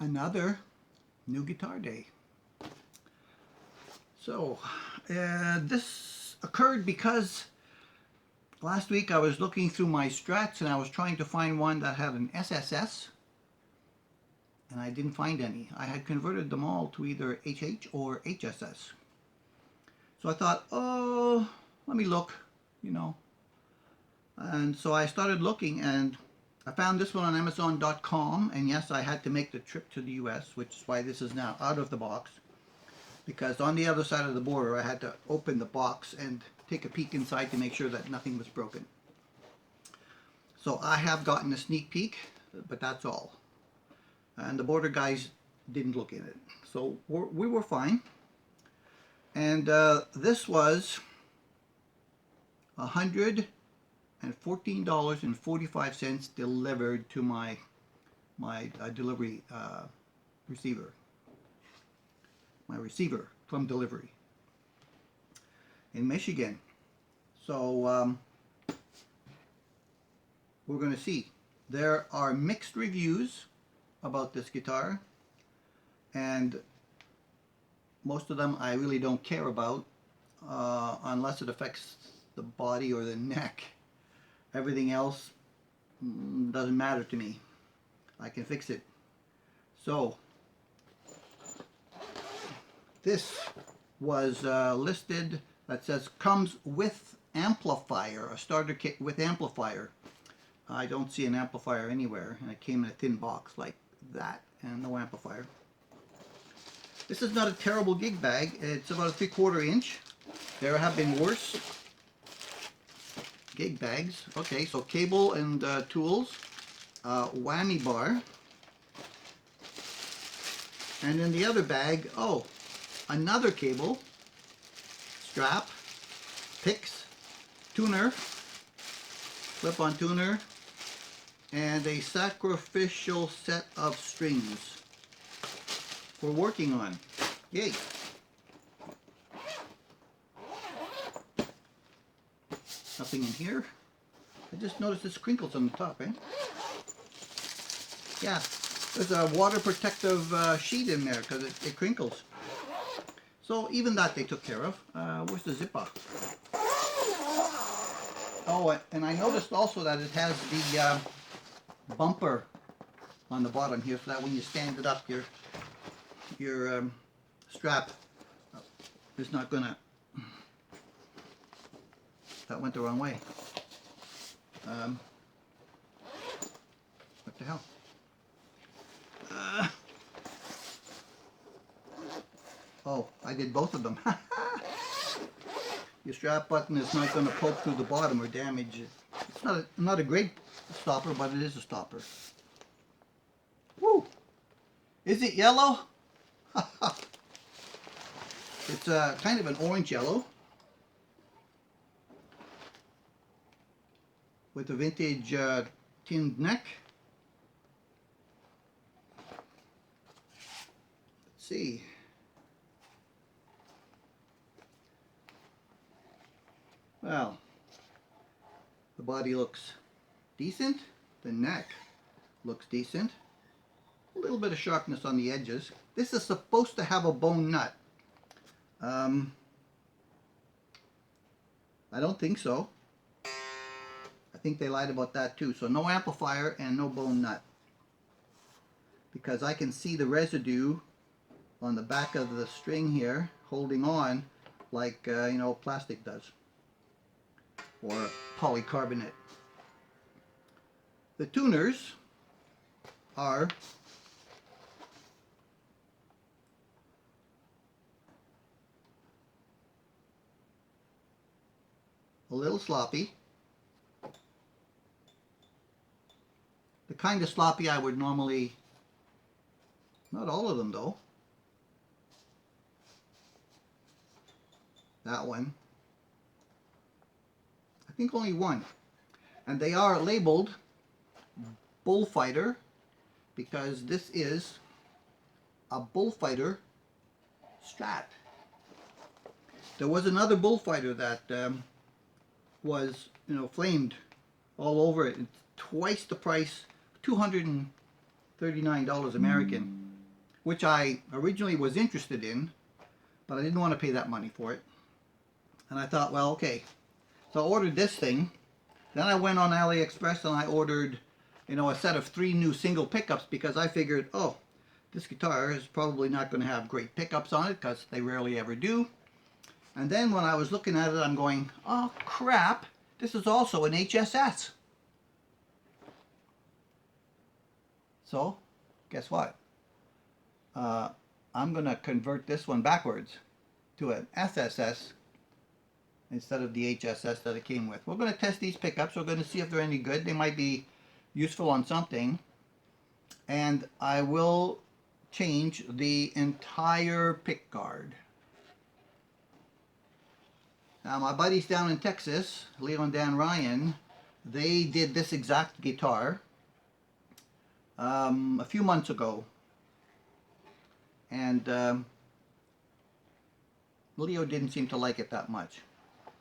Another new guitar day. So this occurred because last week I was looking through my Strats and I was trying to find one that had an SSS, and I didn't find any. I had converted them all to either HH or HSS. So I thought, oh, let me look, you know. And so I started looking, and I found this one on Amazon.com, and yes, I had to make the trip to the US, which is why this is now out of the box, because on the other side of the border I had to open the box and take a peek inside to make sure that nothing was broken. So I have gotten a sneak peek, but that's all. And the border guys didn't look in it. So we were fine. And this was $114.45 delivered to my delivery receiver. My receiver from delivery in Michigan. So we're going to see. There are mixed reviews about this guitar, and most of them I really don't care about unless it affects the body or the neck. Everything else doesn't matter to me. I can fix it. So this was listed that says comes with amplifier, a starter kit with amplifier. I don't see an amplifier anywhere, and it came in a thin box like that, and no amplifier. This is not a terrible gig bag. It's about a 3/4 inch. There have been worse gig bags. Okay, so cable and tools, whammy bar, and in the other bag, oh, another cable, strap, picks, tuner, clip-on tuner, and a sacrificial set of strings for working on. Yay! Nothing in here. I just noticed there's crinkles on the top, eh? Yeah, there's a water protective sheet in there because it crinkles. So even that they took care of. Where's the zipper? Oh, and I noticed also that it has the bumper on the bottom here, so that when you stand it up, your strap is not gonna. That went the wrong way. What the hell? Oh, I did both of them. Your strap button is not going to poke through the bottom or damage it. It's not a great stopper, but it is a stopper. Woo! Is it yellow? It's kind of an orange yellow with a vintage tinned neck. Let's see. Well, the body looks decent. The neck looks decent. A little bit of sharpness on the edges. This is supposed to have a bone nut. I don't think so. I think they lied about that too. So no amplifier and no bone nut. Because I can see the residue on the back of the string here holding on like you know, plastic does. Or polycarbonate. The tuners are a little sloppy. The kind of sloppy I would normally, not all of them though. That one. I think only one. And they are labeled Bulfighter because this is a Bulfighter Strat. There was another Bulfighter that was, you know, flamed all over it. It's twice the price, $239 American. which I originally was interested in, but I didn't want to pay that money for it. And I thought, well, okay. So I ordered this thing. Then I went on AliExpress and I ordered, a set of 3 new single pickups because I figured, oh, this guitar is probably not going to have great pickups on it because they rarely ever do. And then when I was looking at it, I'm going, oh crap, this is also an HSS. So, guess what? I'm going to convert this one backwards to an SSS instead of the HSS that it came with. We're going to test these pickups. We're going to see if they're any good. They might be useful on something. And I will change the entire pick guard. Now my buddies down in Texas, Leo and Dan Ryan, they did this exact guitar a few months ago. And Leo didn't seem to like it that much.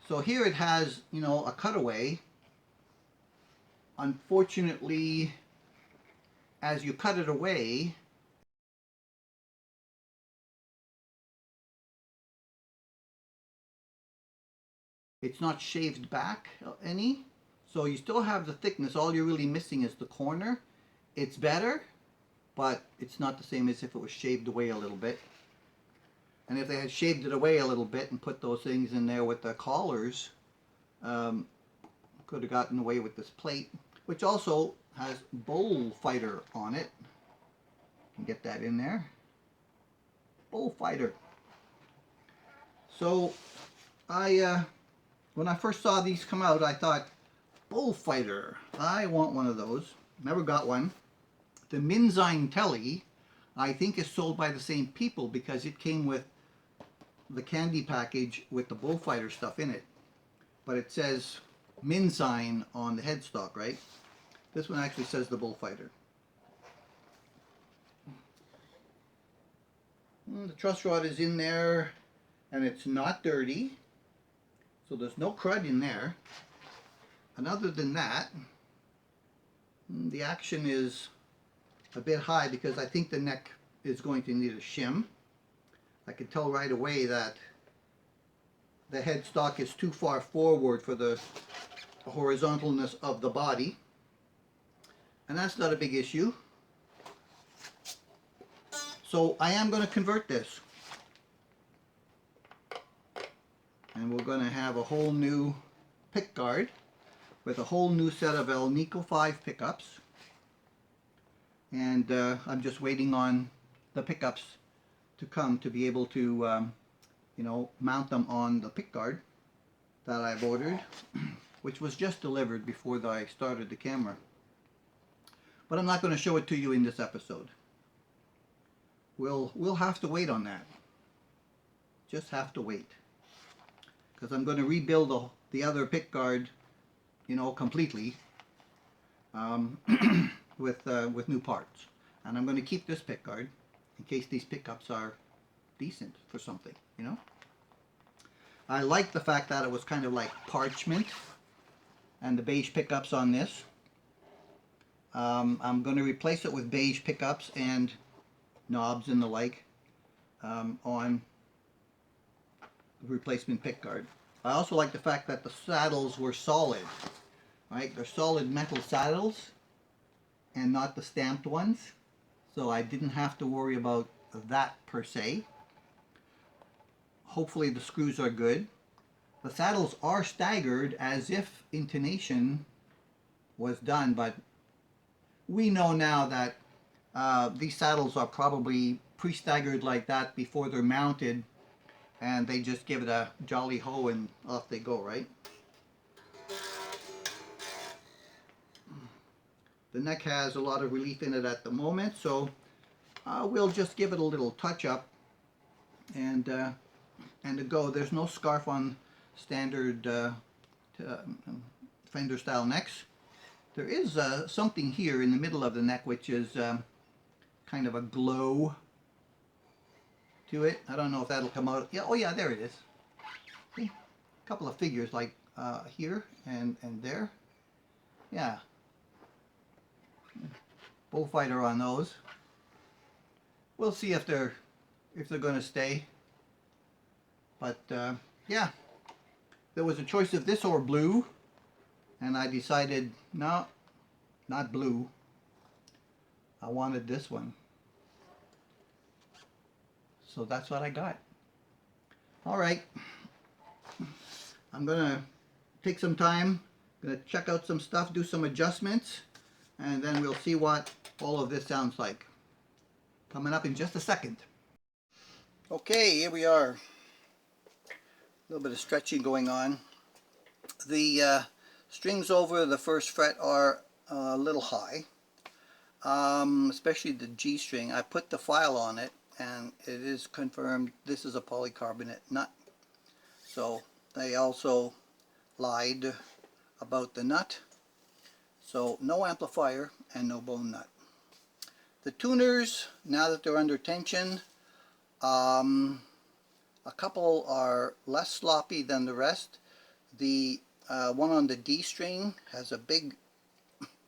So here it has, a cutaway. Unfortunately, as you cut it away, it's not shaved back any. So you still have the thickness. All you're really missing is the corner. It's better, but it's not the same as if it was shaved away a little bit. And if they had shaved it away a little bit and put those things in there with the collars, could have gotten away with this plate, which also has Bulfighter on it. You can get that in there. Bulfighter. So when I first saw these come out, I thought, Bulfighter, I want one of those. Never got one. The Minzine Telly, I think, is sold by the same people because it came with the candy package with the Bulfighter stuff in it. But it says Minzine on the headstock, right? This one actually says the Bulfighter. The truss rod is in there and it's not dirty. So there's no crud in there. And other than that, the action is a bit high because I think the neck is going to need a shim. I can tell right away that the headstock is too far forward for the horizontalness of the body. And that's not a big issue. So I am going to convert this. And we're going to have a whole new pick guard with a whole new set of El Nico 5 pickups. And I'm just waiting on the pickups to come to be able to, mount them on the pick guard that I've ordered, which was just delivered before I started the camera. But I'm not going to show it to you in this episode. We'll have to wait on that. Just have to wait. Because I'm going to rebuild the other pick guard, completely with new parts. And I'm going to keep this pick guard in case these pickups are decent for something, I like the fact that it was kind of like parchment and the beige pickups on this. I'm going to replace it with beige pickups and knobs and the like on the replacement pick guard. I also like the fact that the saddles were solid, right? They're solid metal saddles and not the stamped ones. So I didn't have to worry about that per se. Hopefully the screws are good. The saddles are staggered as if intonation was done, but we know now that these saddles are probably pre-staggered like that before they're mounted, and they just give it a jolly ho and off they go, right? The neck has a lot of relief in it at the moment, so we'll just give it a little touch up and to go. There's no scarf on standard Fender style necks. There is something here in the middle of the neck which is kind of a glow to it. I don't know if that'll come out. Yeah, oh yeah, there it is. See? A couple of figures like here and there. Yeah. Bulfighter on those. we'll see if they're going to stay. But yeah, there was a choice of this or blue, and I decided no, not blue. I wanted this one, so that's what I got. All right, I'm gonna take some time, gonna check out some stuff, do some adjustments, and then we'll see what all of this sounds like. Coming up in just a second. Okay, here we are. A little bit of stretching going on. The strings over the first fret are a little high, especially the G string. I put the file on it, and it is confirmed this is a polycarbonate nut. So they also lied about the nut. So no amplifier and no bone nut. The tuners, now that they're under tension, a couple are less sloppy than the rest. The one on the D string has a big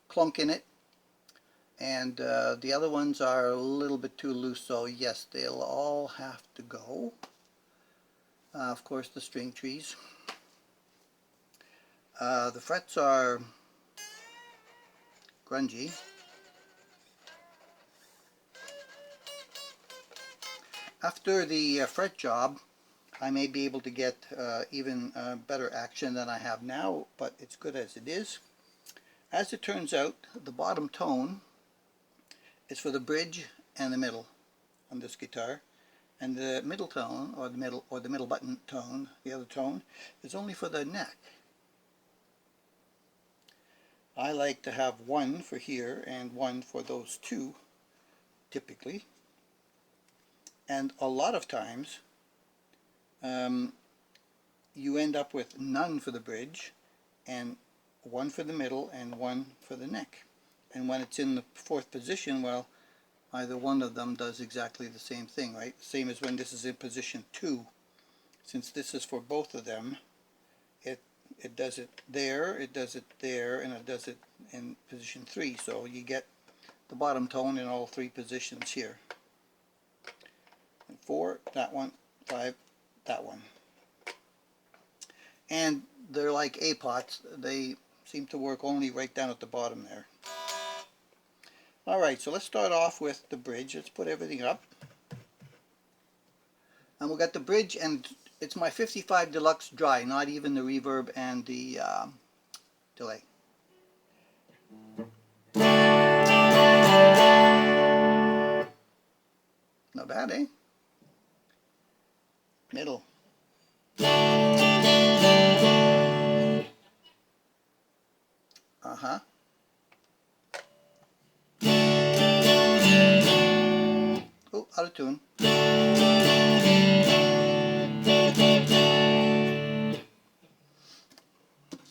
clunk in it, and the other ones are a little bit too loose, so yes, they'll all have to go. Of course, the string trees. The frets are grungy. After the fret job, I may be able to get even better action than I have now, but it's good as it is. As it turns out, the bottom tone is for the bridge and the middle on this guitar, and the middle tone, or the middle button tone, the other tone, is only for the neck. I like to have one for here and one for those two, typically. And a lot of times, you end up with none for the bridge, and one for the middle, and one for the neck. And when it's in the fourth position, well, either one of them does exactly the same thing, right? Same as when this is in position 2. Since this is for both of them, it does it there, it does it there, and it does it in position 3. So you get the bottom tone in all 3 positions here. 4, that one, 5, that one. And they're like A-pots. They seem to work only right down at the bottom there. Alright, so let's start off with the bridge. Let's put everything up. And we'll get the bridge, and it's my 55 Deluxe dry, not even the reverb and the delay. Not bad, eh? Middle. Uh-huh. Oh, out of tune.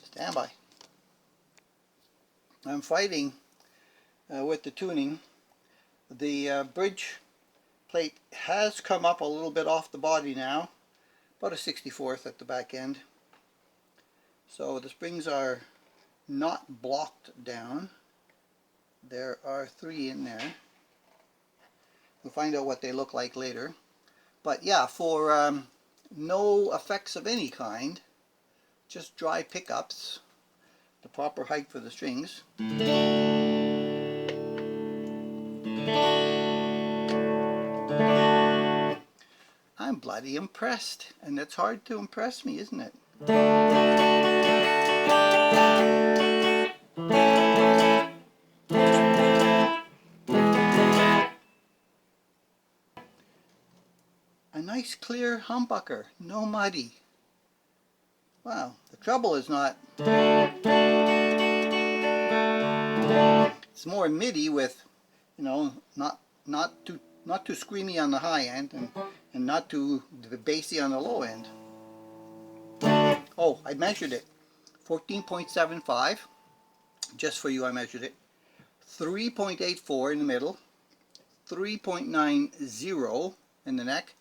Stand by. I'm fighting with the tuning. The bridge plate has come up a little bit off the body now, about a 64th at the back end. So the springs are not blocked down. There are 3 in there. We'll find out what they look like later. But yeah, for no effects of any kind, just dry pickups, the proper height for the strings. I'm bloody impressed, and it's hard to impress me, isn't it? A nice clear humbucker, no muddy. Wow, the trouble is not... It's more MIDI with, you know, not too screamy on the high end, and not too bassy on the low end. Oh, I measured it. 14.75. Just for you, I measured it. 3.84 in the middle. 3.90 in the neck.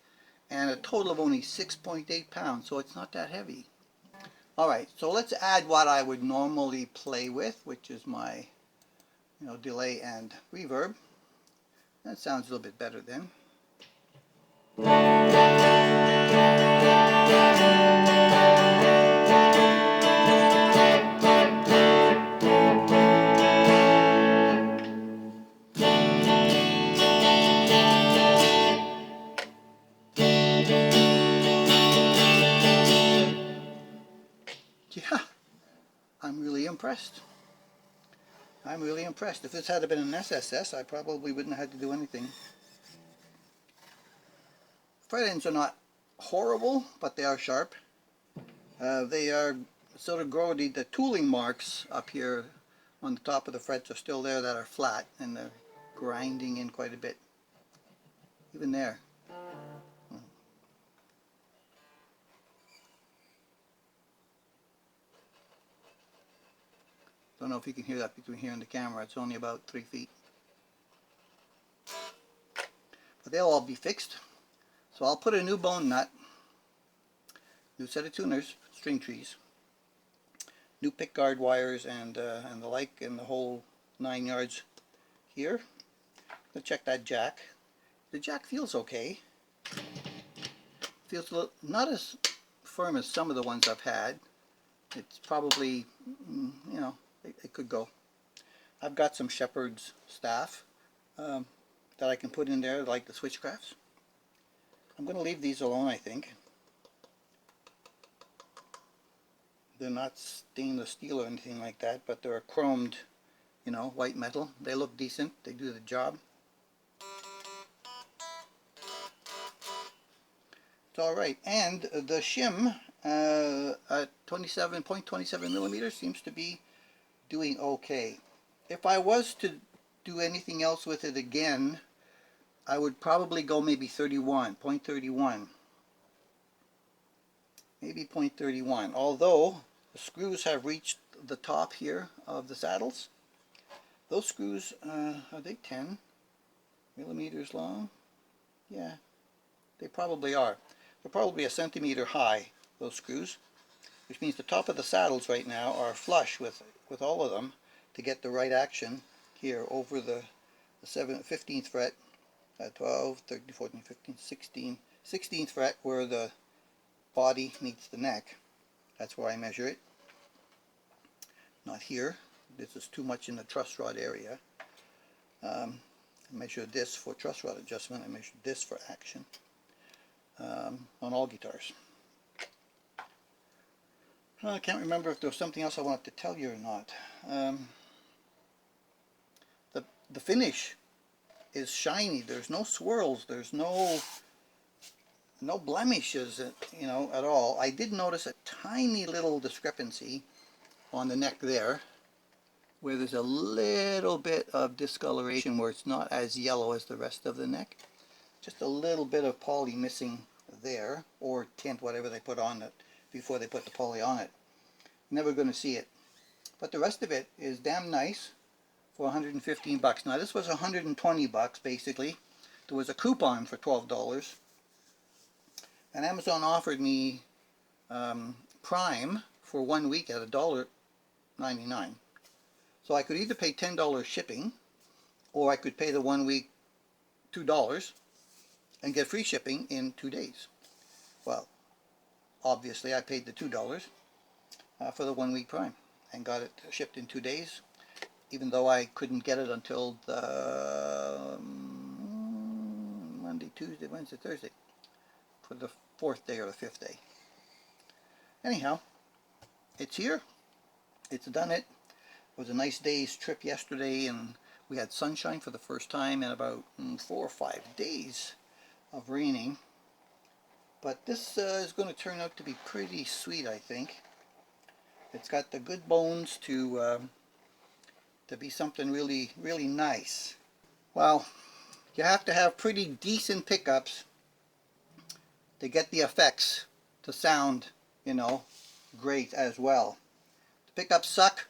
And a total of only 6.8 pounds, so it's not that heavy. Alright, so let's add what I would normally play with, which is my delay and reverb. That sounds a little bit better then. Yeah, I'm really impressed. I'm really impressed. If this had been an SSS, I probably wouldn't have had to do anything. Fret ends are not horrible, but they are sharp. They are sort of grody. The tooling marks up here on the top of the frets are still there that are flat, and they're grinding in quite a bit. Even there. Don't know if you can hear that between here and the camera. It's only about 3 feet. But they'll all be fixed. So I'll put a new bone nut, new set of tuners, string trees, new pick guard wires, and the like, and the whole 9 yards here. Let's check that jack. The jack feels okay. Feels a little, not as firm as some of the ones I've had. It's probably, you know, it could go. I've got some shepherd's staff that I can put in there, like the switchcrafts. I'm going to leave these alone, I think. They're not stainless steel or anything like that, but they're chromed, you know, white metal. They look decent. They do the job. It's all right. And the shim at 27.27 millimeters seems to be doing okay. If I was to do anything else with it again, I would probably go maybe 0.31. Maybe 0.31. Although the screws have reached the top here of the saddles. Those screws, are they 10 millimeters long? Yeah, they probably are. They're probably a centimeter high, those screws, which means the top of the saddles right now are flush with all of them to get the right action here over the 15th fret, 12, 13, 14, 15, 16, 16th fret where the body meets the neck. That's where I measure it. Not here. This is too much in the truss rod area. I measured this for truss rod adjustment. I measured this for action on all guitars. I can't remember if there was something else I wanted to tell you or not. The finish is shiny. There's no swirls. There's no blemishes, you know, at all. I did notice a tiny little discrepancy on the neck there, where there's a little bit of discoloration where it's not as yellow as the rest of the neck. Just a little bit of poly missing there, or tint, whatever they put on it before they put the poly on it. Never going to see it. But the rest of it is damn nice for 115 bucks. Now this was 120 bucks basically. There was a coupon for $12. And Amazon offered me Prime for 1 week at $1.99. So I could either pay $10 shipping, or I could pay the 1 week $2 and get free shipping in 2 days. Well, obviously I paid the $2 for the 1 week Prime and got it shipped in 2 days, even though I couldn't get it until the Monday, Tuesday, Wednesday, Thursday, for the 4th day or the 5th day. Anyhow, it's here. It's done it. It was a nice day's trip yesterday, and we had sunshine for the first time in about 4 or 5 days of raining. But this is going to turn out to be pretty sweet, I think. It's got the good bones to be something really, really nice. Well, you have to have pretty decent pickups to get the effects to sound, you know, great as well. The pickups suck,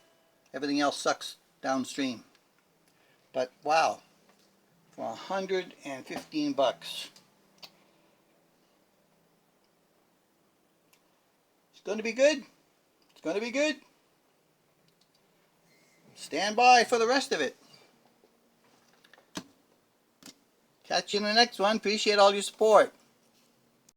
everything else sucks downstream. But wow, for 115 bucks. It's going to be good. It's going to be good. Stand by for the rest of it. Catch you in the next one. Appreciate all your support.